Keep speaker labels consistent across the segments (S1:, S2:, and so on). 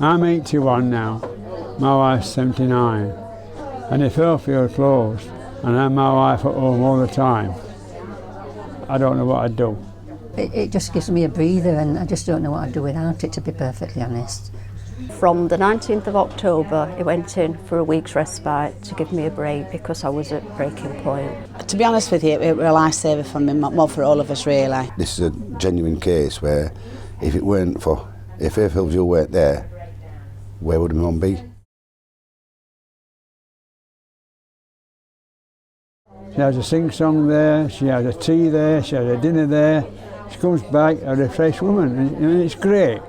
S1: I'm 81 now, my wife's 79, and if Hurfield closed and I had my wife at home all the time, I don't know what I'd do.
S2: It just gives me a breather, and I just don't know what I'd do without it, to be perfectly honest.
S3: From the 19th of October, it went in for a week's respite to give me a break because I was at breaking point.
S4: To be honest with you, it was a lifesaver for me, well, for all of us really.
S5: This is a genuine case where if Hurfield weren't there, where would my mum be?
S1: She has a sing-song there, she has a tea there, she has a dinner there. She comes back a refreshed woman, and it's great.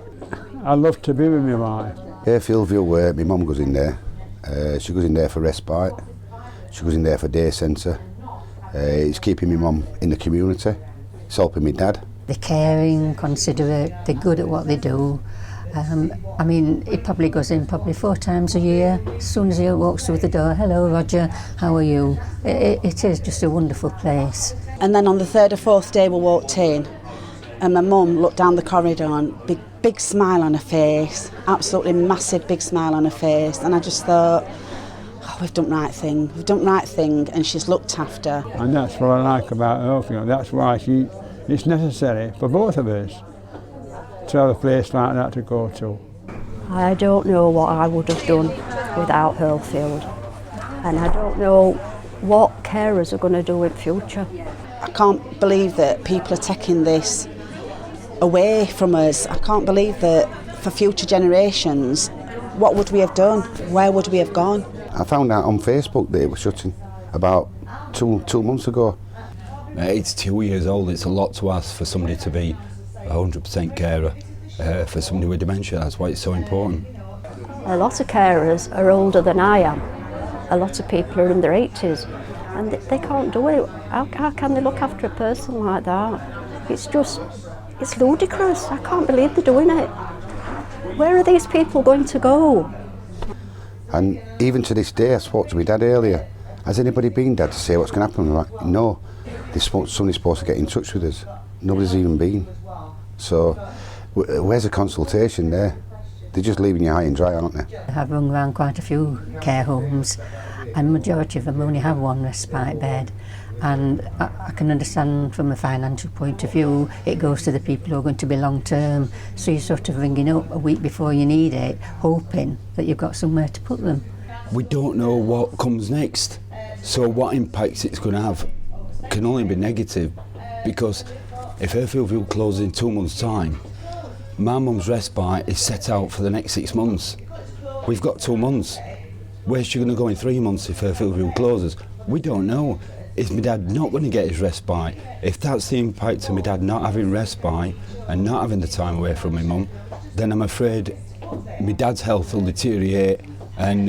S1: I love to be with my wife.
S5: Hurfield where my mum goes in there. She goes in there for respite. She goes in there for day centre. It's keeping my mum in the community. It's helping my dad.
S2: They're caring, considerate, they're good at what they do. I mean, he probably goes in 4 times a year. As soon as he walks through the door, hello Roger, how are you? It is just a wonderful place.
S4: And then on the 3rd or 4th day we walked in, and my mum looked down the corridor and big smile on her face, absolutely massive big smile on her face, and I just thought, oh, we've done the right thing, and she's looked after.
S1: And that's what I like about Hurfield. That's why it's necessary for both of us to have a place like that to go to.
S3: I don't know what I would have done without Hurlfield, and I don't know what carers are going to do in future.
S4: I can't believe that people are taking this away from us. I can't believe that for future generations, what would we have done? Where would we have gone?
S5: I found out on Facebook that it was shutting about two months ago.
S6: At 82 years old, it's a lot to ask for somebody to be 100% carer for somebody with dementia. That's why it's so important.
S3: A lot of carers are older than I am. A lot of people are in their 80s and they can't do it. How can they look after a person like that? It's ludicrous. I can't believe they're doing it. Where are these people going to go?
S5: And even to this day, I spoke to my dad earlier. Has anybody been, Dad, to say what's going to happen? I'm like, no. Somebody's supposed to get in touch with us. Nobody's even been. So, where's the consultation there? They're just leaving you high and dry, aren't they?
S2: I've rung around quite a few care homes, and the majority of them only have one respite bed. And I can understand from a financial point of view, it goes to the people who are going to be long term. So you're sort of ringing up a week before you need it, hoping that you've got somewhere to put them.
S6: We don't know what comes next, so what impacts it's going to have can only be negative, because if Hurfield closes in 2 months' time, my mum's respite is set out for the next 6 months. We've got 2 months. Where's she going to go in 3 months if Hurfield closes? We don't know. Is my dad not going to get his respite? If that's the impact of my dad not having respite and not having the time away from my mum, then I'm afraid my dad's health will deteriorate, and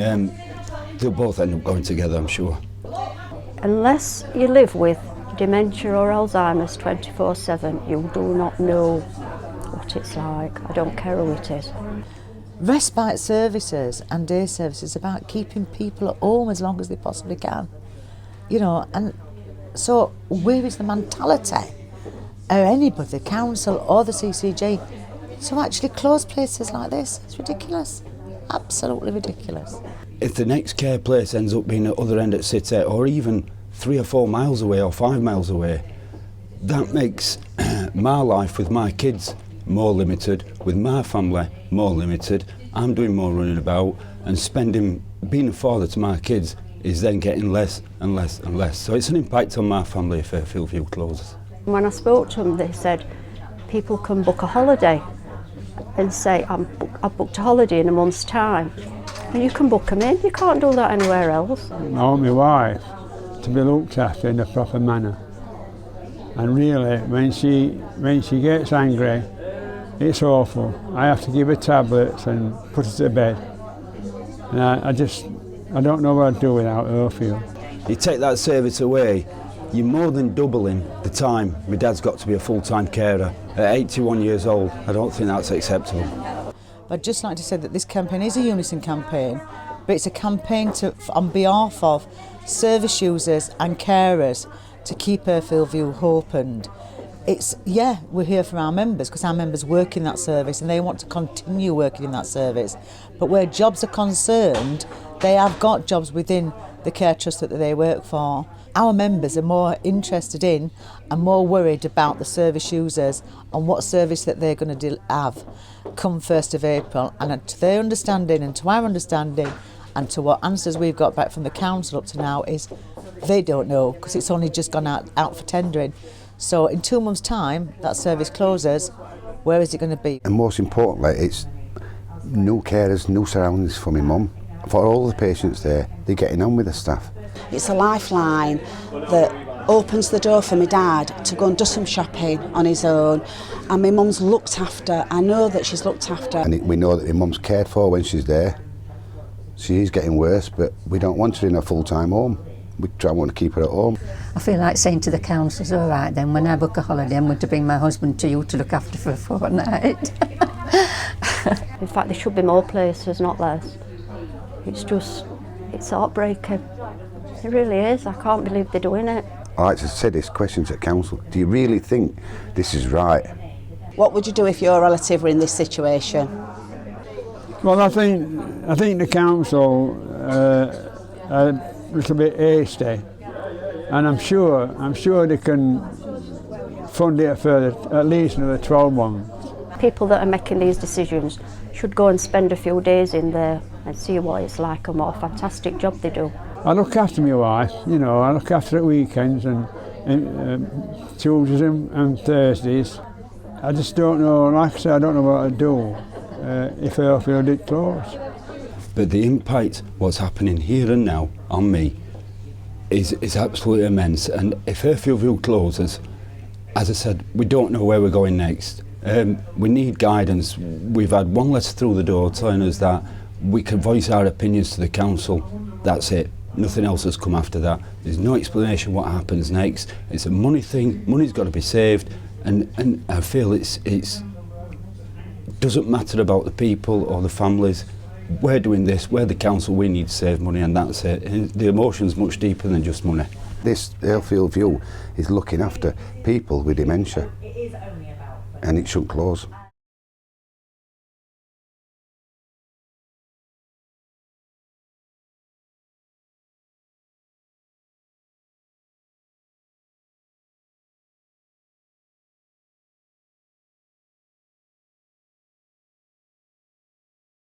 S6: they'll both end up going together, I'm sure.
S3: Unless you live with dementia or Alzheimer's 24/7, you do not know what it's like. I don't care who it is.
S7: Respite services and day services are about keeping people at home as long as they possibly can. You know, and so where is the mentality or anybody, the council or the CCG, to actually close places like this? It's ridiculous, absolutely ridiculous.
S6: If the next care place ends up being at the other end at City, or even 3 or 4 miles away or 5 miles away, that makes my life with my kids more limited, with my family more limited. I'm doing more running about, and being a father to my kids is then getting less and less and less. So it's an impact on my family if Hurfield closes.
S3: When I spoke to them, they said people can book a holiday and say, I've booked a holiday in a month's time. And you can book them in. You can't do that anywhere else.
S1: I want my wife to be looked after in a proper manner. And really, when she gets angry, it's awful. I have to give her tablets and put her to bed. And I don't know what I'd do without Hurfield.
S6: You take that service away, you're more than doubling the time my dad's got to be a full-time carer. At 81 years old, I don't think that's acceptable.
S7: I'd just like to say that this campaign is a unison campaign, but it's a campaign on behalf of service users and carers to keep Hurfield opened. it's, yeah, we're here for our members because our members work in that service and they want to continue working in that service. But where jobs are concerned, they have got jobs within the care trust that they work for. Our members are more interested in and more worried about the service users and what service that they're going to have come 1st of April. And to their understanding and to our understanding and to what answers we've got back from the council up to now is they don't know because it's only just gone out for tendering. So in 2 months' time, that service closes. Where is it going to be?
S5: And most importantly, it's new carers, new surroundings for my mum. For all the patients there, they're getting on with the staff.
S4: It's a lifeline that opens the door for my dad to go and do some shopping on his own. And my mum's looked after. I know that she's looked after.
S5: And we know that my mum's cared for when she's there. She is getting worse, but we don't want her in a full-time home. We want to keep her at home.
S2: I feel like saying to the councils, all right then, when I book a holiday, I'm going to bring my husband to you to look after for a fortnight.
S3: In fact, there should be more places, not less. It's heartbreaking. It really is. I can't believe they're doing it.
S5: I like to say this question to council. Do you really think this is right?
S4: What would you do if your relative were in this situation?
S1: Well, I think the council are a little bit hasty, and I'm sure they can fund it further, at least another 12 months.
S3: People that are making these decisions should go and spend a few days in there and see what it's like and what a fantastic job they do.
S1: I look after my wife, you know, I look after her at weekends and Tuesdays and Thursdays. I just don't know, like I say, I don't know what I'd do if Hurfield did close.
S6: But the impact, what's happening here and now on me, is absolutely immense. And if Hurfield closes, as I said, we don't know where we're going next. We need guidance. We've had one letter through the door telling us that we can voice our opinions to the council. That's it. Nothing else has come after that. There's no explanation what happens next. It's a money thing. Money's got to be saved, and I feel it doesn't matter about the people or the families. We're doing this. We're the council. We need to save money, and that's it. And the emotion's much deeper than just money.
S5: This Hurfield View is looking after people with dementia, and it shouldn't close.